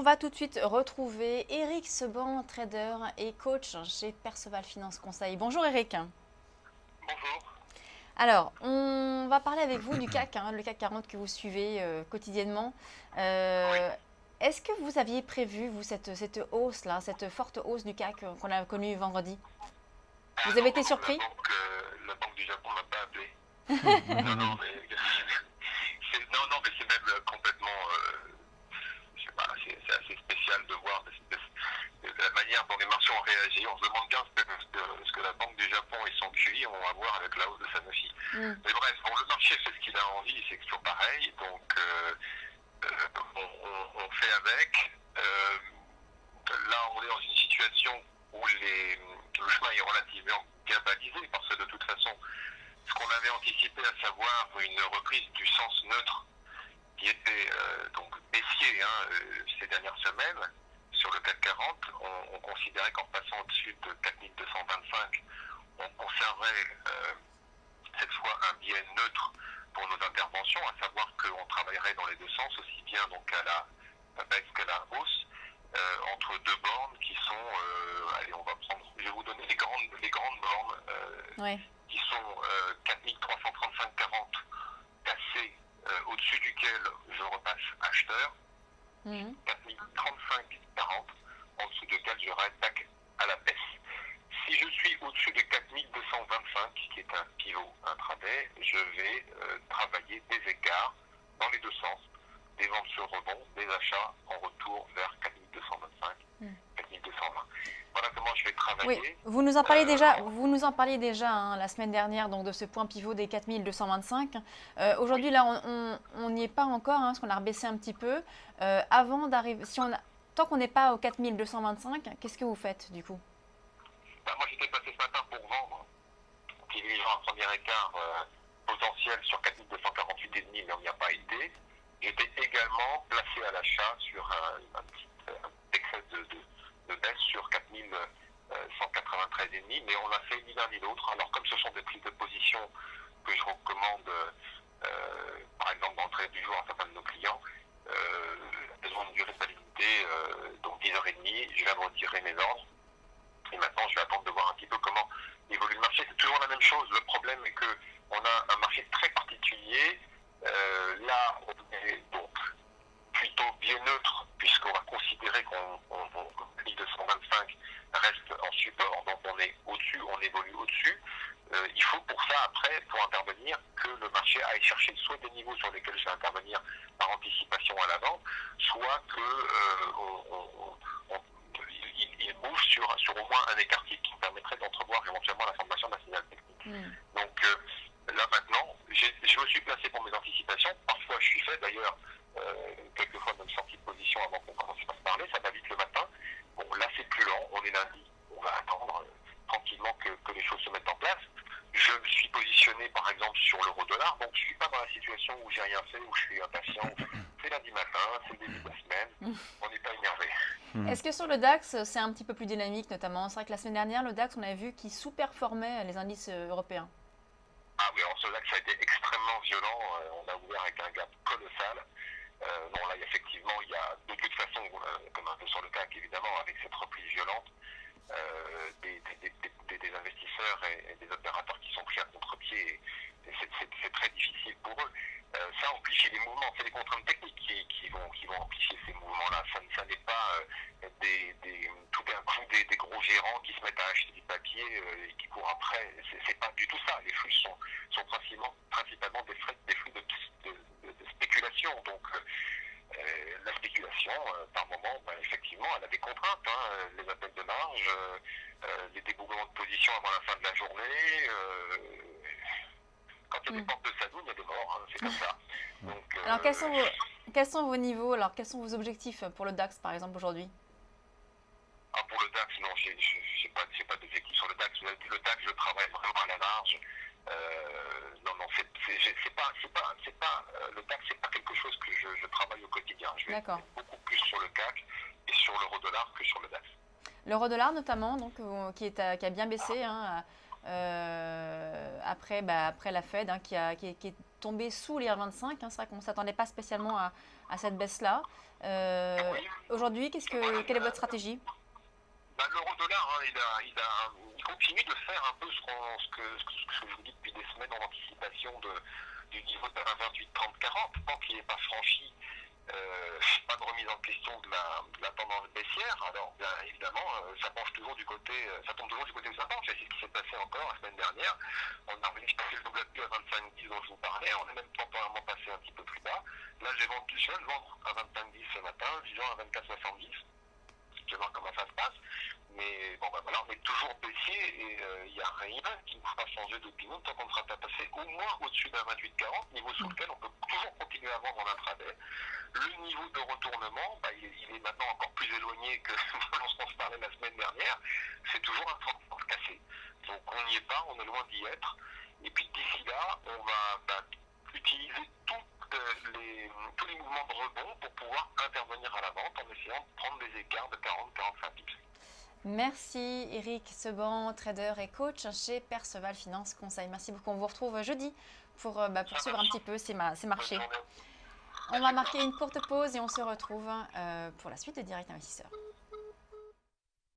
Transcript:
va tout de suite retrouver Eric Seban, trader et coach chez Perceval Finance Conseil. Bonjour Eric. Bonjour. Alors, on va parler avec vous du CAC, le CAC 40 que vous suivez quotidiennement. Oui. Est-ce que vous aviez prévu, vous, cette hausse-là, cette forte hausse du CAC qu'on a connue vendredi? Vous avez été Non, surpris? la banque du Japon m'a pas appelé. Non, mais mais c'est même complètement, je sais pas, c'est assez spécial de voir la manière dont les marchés ont réagi. On se demande bien ce que la banque du Japon et son QI ont à voir avec la hausse de Sanofi. Mais bref, bon, le marché fait ce qu'il a envie, c'est toujours pareil, donc on fait avec. Là, on est dans une situation où le chemin est relativement bien balisé, parce que de toute façon, ce qu'on avait anticipé, à savoir une reprise du sens neutre, qui était donc baissier ces dernières semaines sur le CAC 40, on considérait qu'en passant au-dessus de 4225, on conserverait cette fois un biais neutre pour nos interventions, à savoir qu'on travaillerait dans les deux sens, aussi bien donc à la baisse qu'à la hausse, entre deux bornes qui sont, allez, je vais vous donner les grandes bornes, Oui. qui sont 4335,40 cassées, au-dessus duquel je repasse acheteur, 4035,40 en dessous duquel je réattaque à la baisse. Si je suis au-dessus de 4225, qui est un pivot intraday, je vais travailler des écarts dans les deux sens, des ventes sur rebond, des achats en retour vers 4225, 4220. Voilà comment je vais travailler. Oui, vous nous en parliez déjà la semaine dernière, donc de ce point pivot des 4225. Aujourd'hui, là, on n'y est pas encore, parce qu'on a rebaissé un petit peu. Avant d'arriver, tant qu'on n'est pas au 4225, qu'est-ce que vous faites du coup? Moi, j'étais passé ce matin pour vendre, privilégiant un premier écart potentiel sur 4248,5, mais on n'y a pas été. J'étais également placé à l'achat sur un petit excès de baisse sur 4193,5, mais on n'a fait ni l'un ni l'autre. Alors, comme ce sont des prises de position que je recommande, par exemple, dans le trade du jour à certains de nos clients, elles ont une durée de validité, donc 10h30, je viens de retirer mes ordres. Et maintenant, je vais attendre de voir un petit peu comment évolue le marché. C'est toujours la même chose. Le problème est qu'on a un marché très particulier. Là, on est donc plutôt bien neutre, puisqu'on va considérer qu'on 225 reste en support, donc on est au-dessus, on évolue au-dessus. Il faut pour ça, après, pour intervenir, que le marché aille chercher soit des niveaux sur lesquels je vais intervenir par anticipation à l'avant, soit il bouge sur au moins un écart qui me permettrait d'entrevoir éventuellement la formation d'un signal technique. Donc là maintenant, je me suis placé pour mes anticipations. Parfois je suis fait d'ailleurs, quelquefois même sortie de position avant qu'on commence à se parler, ça va vite le matin. Bon, là c'est plus lent, on est lundi, on va attendre tranquillement que les choses se mettent en place. Je me suis positionné par exemple sur l'euro-dollar, donc je ne suis pas dans la situation où j'ai rien fait, où je suis impatient. C'est lundi matin, c'est le début de la semaine, on n'est pas énervé. Est-ce que sur le DAX, c'est un petit peu plus dynamique notamment? C'est vrai que la semaine dernière, le DAX, on avait vu qu'il sous-performait les indices européens. Ah oui, alors ce DAX a été extrêmement violent, on a ouvert avec un gap colossal. Non, là effectivement, il y a de toute façon, comme un peu sur le CAC évidemment, avec cette reprise violente, des investisseurs et des opérateurs qui sont pris à contre-pied, et c'est très difficile pour eux. Ça amplifie les mouvements, c'est les contraintes techniques qui vont amplifier ces mouvements-là. Ça n'est pas tout d'un coup des gros gérants qui se mettent à acheter du papier et qui courent après. C'est pas du tout ça. Les flux sont principalement des flux de spéculation. Donc la spéculation, par moment, effectivement, elle a des contraintes. Les appels de marge, les débourrements de position avant la fin de la journée. Quand il y a des portes de Sadoun, il y a des morts. C'est comme ça. Donc, Alors, quels sont vos niveaux? Alors, quels sont vos objectifs pour le DAX, par exemple, aujourd'hui? pour le DAX, non, j'ai pas d'objectif sur le DAX. Le DAX, je travaille vraiment à la marge. Non, le DAX, c'est pas quelque chose que je travaille au quotidien. Je vais être beaucoup plus sur le CAC et sur l'euro-dollar que sur le DAX. L'euro-dollar notamment, donc, qui a bien baissé après la Fed, qui est tombé sous les 1,25. C'est vrai qu'on ne s'attendait pas spécialement à cette baisse-là. aujourd'hui, quelle est votre stratégie? L'euro-dollar, hein, il continue de faire un peu ce que je vous dis depuis des semaines en anticipation du niveau de 1,2830-40. Tant qu'il n'est pas franchi, pas de remise en question de la tendance baissière. Alors, bien évidemment, ça tombe toujours du côté où ça penche. Et c'est ce qui s'est passé encore la semaine dernière. On a revenu passer le double appui à 25,10 dont je vous parlais. On est même temporairement passé un petit peu plus bas. Là, je viens de vendre à 25,10 ce matin, visant à 24,70. Je vais voir comment ça se passe. Mais bon, voilà, on est toujours baissier et il n'y a rien qui nous fera changer d'opinion tant qu'on ne sera pas passé au moins au-dessus d'un 28,40, niveau sur lequel on peut toujours continuer à vendre en intraday. Le niveau de retournement, il est maintenant encore plus éloigné que lorsqu'on se parlait la semaine dernière. C'est toujours un 30 cassé. Donc on n'y est pas, on est loin d'y être. Et puis d'ici là, on va utiliser tous les mouvements de rebond pour pouvoir intervenir à la vente en essayant de prendre des écarts de 40-45 pips. Merci Eric Seban, trader et coach chez Perceval Finance Conseil. Merci beaucoup. On vous retrouve jeudi pour suivre un petit peu ces marchés. On va marquer une courte pause et on se retrouve pour la suite de Direct Investisseur.